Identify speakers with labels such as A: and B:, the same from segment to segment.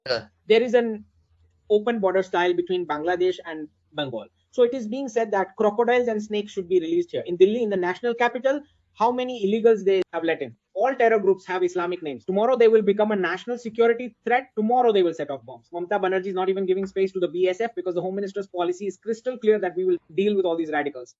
A: there is an open border style between Bangladesh and Bengal. So it is being said that crocodiles and snakes should be released here. In Delhi, in the national capital, how many illegals they have let in? All terror groups have Islamic names. Tomorrow they will become a national security threat. Tomorrow they will set off bombs. Mamata Banerjee is not even giving space to the BSF because the Home Minister's policy is crystal clear that we will deal with all these radicals.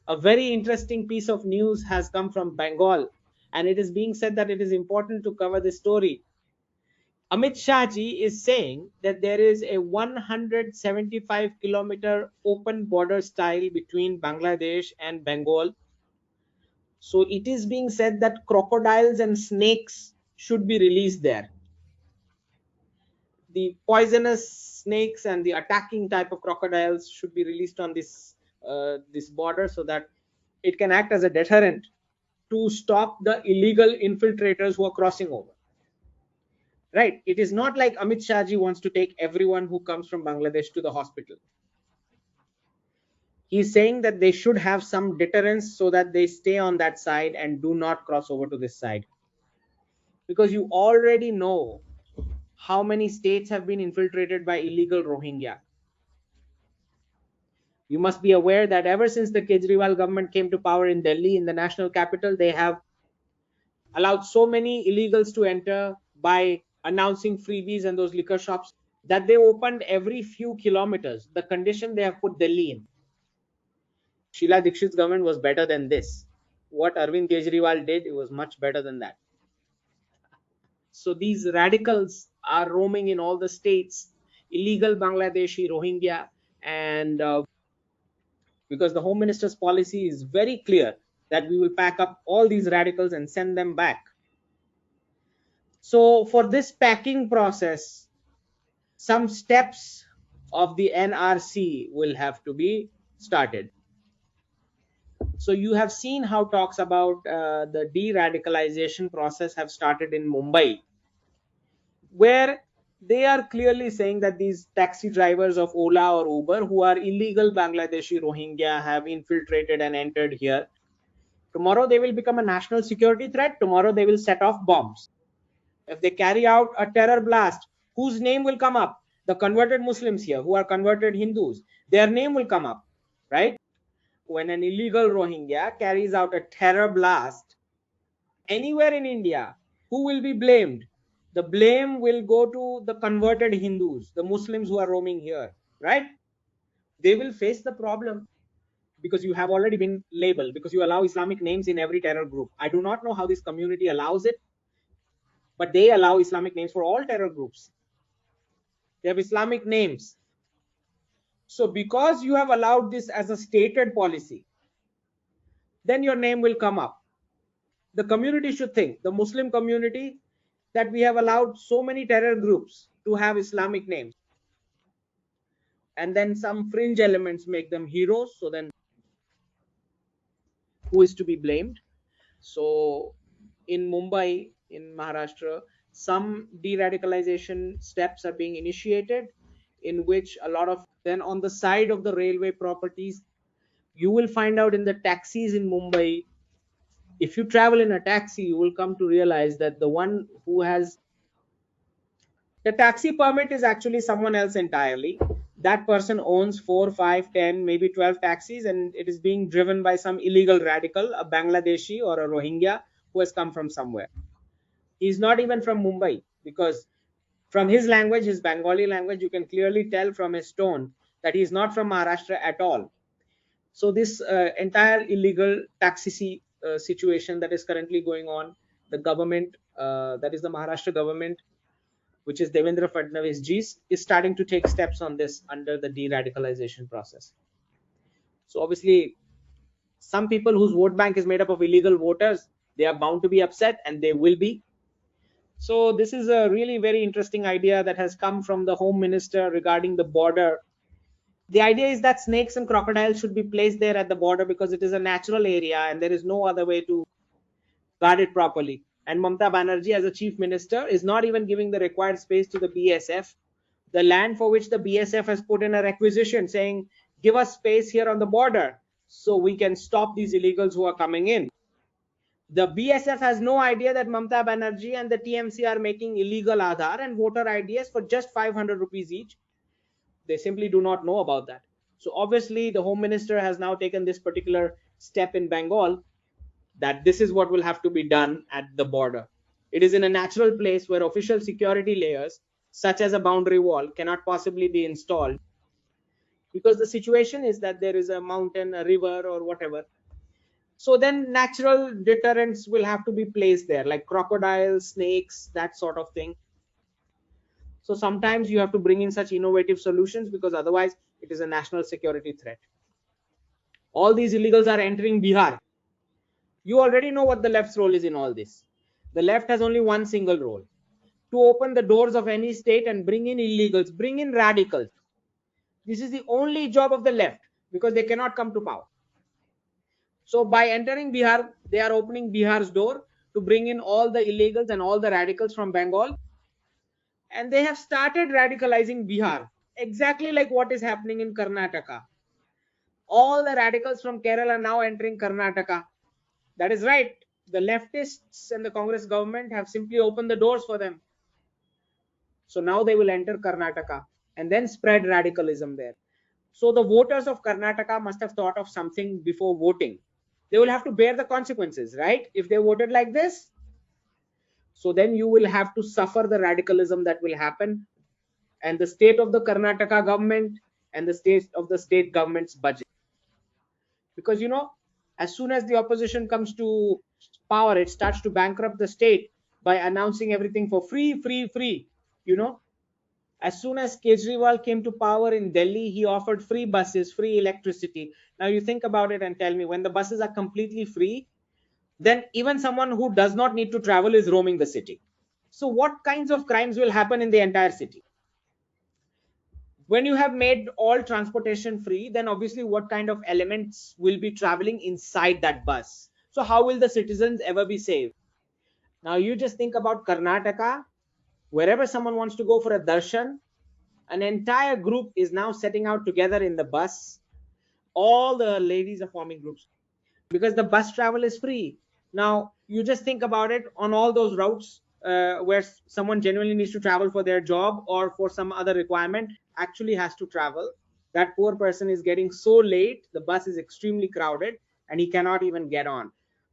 A: A very interesting piece of news has come from Bengal, and it is being said that it is important to cover this story. Amit Shah ji is saying that there is a 175-kilometer open border style between Bangladesh and Bengal. So it is being said that crocodiles and snakes should be released there. The poisonous snakes and the attacking type of crocodiles should be released on this border so that it can act as a deterrent to stop the illegal infiltrators who are crossing over. Right? It is not like Amit Shah ji wants to take everyone who comes from Bangladesh to the hospital. He's saying that they should have some deterrence so that they stay on that side and do not cross over to this side. Because you already know how many states have been infiltrated by illegal Rohingya. You must be aware that ever since the Kejriwal government came to power in Delhi, in the national capital, they have allowed so many illegals to enter by announcing freebies and those liquor shops that they opened every few kilometers. The condition they have put Delhi in. Sheila Dikshit's government was better than this. What Arvind Kejriwal did, it was much better than that. So these radicals are roaming in all the states, illegal Bangladeshi, Rohingya, and because the Home Minister's policy is very clear that we will pack up all these radicals and send them back. So for this packing process, some steps of the NRC will have to be started. So you have seen how talks about the de-radicalization process have started in Mumbai, where they are clearly saying that these taxi drivers of Ola or Uber who are illegal Bangladeshi Rohingya have infiltrated and entered here. Tomorrow they will become a national security threat. Tomorrow they will set off bombs. If they carry out a terror blast, whose name will come up? The converted Muslims here who are converted Hindus, their name will come up, right? When an illegal Rohingya carries out a terror blast anywhere in India, who will be blamed? The blame will go to the converted Hindus, the Muslims who are roaming here, right? They will face the problem because you have already been labeled, because you allow Islamic names in every terror group. I do not know how this community allows it, but they allow Islamic names for all terror groups. They have Islamic names. So because you have allowed this as a stated policy, then your name will come up. The community should think, the Muslim community, that we have allowed so many terror groups to have Islamic names. And then some fringe elements make them heroes. So then who is to be blamed? So in Mumbai, in Maharashtra, some de-radicalization steps are being initiated, in which a lot of, then on the side of the railway properties, you will find out in the taxis in Mumbai, if you travel in a taxi, you will come to realize that the one who has the taxi permit is actually someone else entirely. That person owns 4, 5, 10, maybe 12 taxis, and it is being driven by some illegal radical, a Bangladeshi or a Rohingya who has come from somewhere. He's not even from Mumbai, because from his language, his Bengali language, you can clearly tell from his tone that he's not from Maharashtra at all. So this entire illegal taxi situation that is currently going on, the government, that is the Maharashtra government, which is Devendra Fadnavis ji, is starting to take steps on this under the de-radicalization process. So obviously, some people whose vote bank is made up of illegal voters, they are bound to be upset, and they will be. So this is a really very interesting idea that has come from the Home Minister regarding the border. The idea is that snakes and crocodiles should be placed there at the border because it is a natural area and there is no other way to guard it properly. And Mamata Banerjee, as a chief minister, is not even giving the required space to the BSF, the land for which the BSF has put in a requisition saying, give us space here on the border so we can stop these illegals who are coming in. The BSF has no idea that Mamata Banerjee and the TMC are making illegal Aadhaar and voter IDs for just 500 rupees each. They simply do not know about that. So obviously the Home Minister has now taken this particular step in Bengal, that this is what will have to be done at the border. It is in a natural place where official security layers, such as a boundary wall, cannot possibly be installed, because the situation is that there is a mountain, a river, or whatever. So then natural deterrents will have to be placed there, like crocodiles, snakes, that sort of thing. So sometimes you have to bring in such innovative solutions, because otherwise it is a national security threat. All these illegals are entering Bihar. You already know what the left's role is in all this. The left has only one single role: to open the doors of any state and bring in illegals, bring in radicals. This is the only job of the left, because they cannot come to power. So by entering Bihar, they are opening Bihar's door to bring in all the illegals and all the radicals from Bengal. And they have started radicalizing Bihar, exactly like what is happening in Karnataka. All the radicals from Kerala are now entering Karnataka. That is right. The leftists and the Congress government have simply opened the doors for them. So now they will enter Karnataka and then spread radicalism there. So the voters of Karnataka must have thought of something before voting. They will have to bear the consequences, right? If they voted like this, so then you will have to suffer the radicalism that will happen, and the state of the Karnataka government and the state of the state government's budget. Because as soon as the opposition comes to power, it starts to bankrupt the state by announcing everything for free, free, free. As soon as Kejriwal came to power in Delhi, he offered free buses, free electricity. Now you think about it and tell me, when the buses are completely free, then even someone who does not need to travel is roaming the city. So what kinds of crimes will happen in the entire city? When you have made all transportation free, then obviously what kind of elements will be traveling inside that bus? So how will the citizens ever be saved? Now you just think about Karnataka. Wherever someone wants to go for a darshan, an entire group is now setting out together in the bus. All the ladies are forming groups because the bus travel is free. Now you just think about it, on all those routes where someone genuinely needs to travel for their job or for some other requirement, actually has to travel. That poor person is getting so late, the bus is extremely crowded, and he cannot even get on.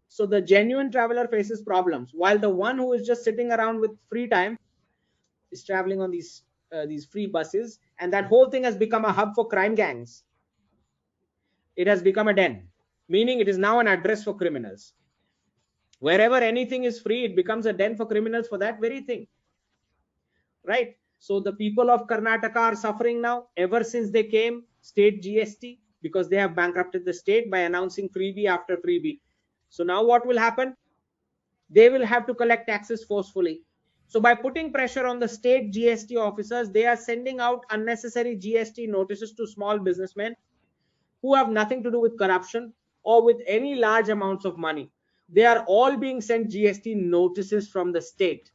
A: So the genuine traveler faces problems, while the one who is just sitting around with free time is traveling on these free buses. And that whole thing has become a hub for crime gangs. It has become a den, meaning it is now an address for criminals. Wherever anything is free, it becomes a den for criminals for that very thing, right? So the people of Karnataka are suffering now ever since they came state GST, because they have bankrupted the state by announcing freebie after freebie. So now what will happen? They will have to collect taxes forcefully. So by putting pressure on the state GST officers, they are sending out unnecessary GST notices to small businessmen who have nothing to do with corruption or with any large amounts of money. They are all being sent GST notices from the state.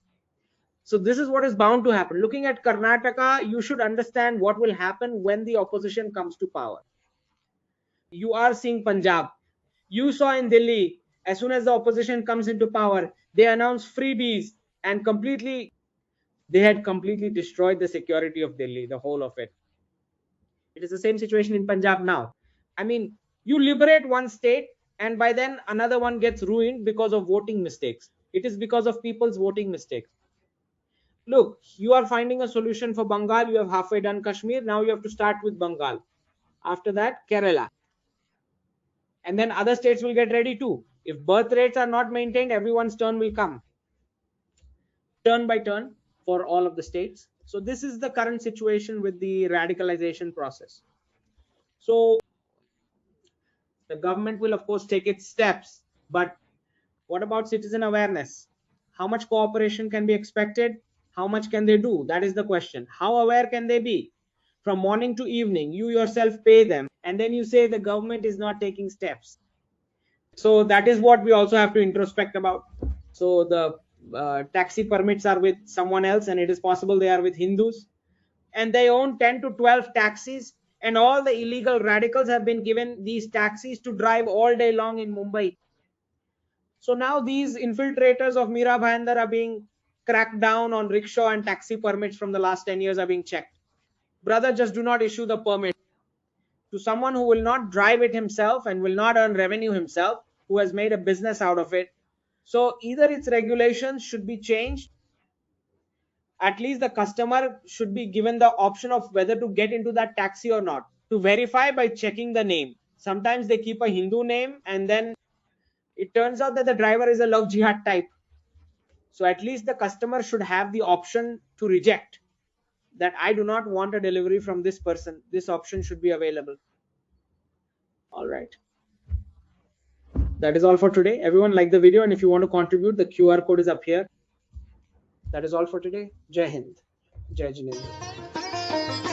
A: So this is what is bound to happen. Looking at Karnataka, you should understand what will happen when the opposition comes to power. You are seeing Punjab. You saw in Delhi, as soon as the opposition comes into power, they announce freebies and they had completely destroyed the security of Delhi, the whole of it. It is the same situation in Punjab now. I mean, you liberate one state and by then another one gets ruined because of voting mistakes. It is because of people's voting mistakes. Look, you are finding a solution for Bengal. You have halfway done Kashmir. Now you have to start with Bengal. After that, Kerala. And then other states will get ready too. If birth rates are not maintained, everyone's turn will come. Turn by turn for all of the states. So this is the current situation with the radicalization process. So the government will of course take its steps, but what about citizen awareness? How much cooperation can be expected? How much can they do? That is the question. How aware can they be? From morning to evening, you yourself pay them, and then you say the government is not taking steps. So that is what we also have to introspect about. So the taxi permits are with someone else, and it is possible they are with Hindus, and they own 10 to 12 taxis, and all the illegal radicals have been given these taxis to drive all day long in Mumbai. So now these infiltrators of Mira Bhayandar are being cracked down on rickshaw and taxi permits from the last 10 years are being checked. Brother, just do not issue the permit to someone who will not drive it himself and will not earn revenue himself, who has made a business out of it. So either its regulations should be changed, at least the customer should be given the option of whether to get into that taxi or not, to verify by checking the name. Sometimes they keep a Hindu name and then it turns out that the driver is a love jihad type. So at least the customer should have the option to reject, that I do not want a delivery from this person. This option should be available. All right. That is all for today. Everyone like the video, and if you want to contribute, the QR code is up here. That is all for today. Jai Hind. Jai Jinendra.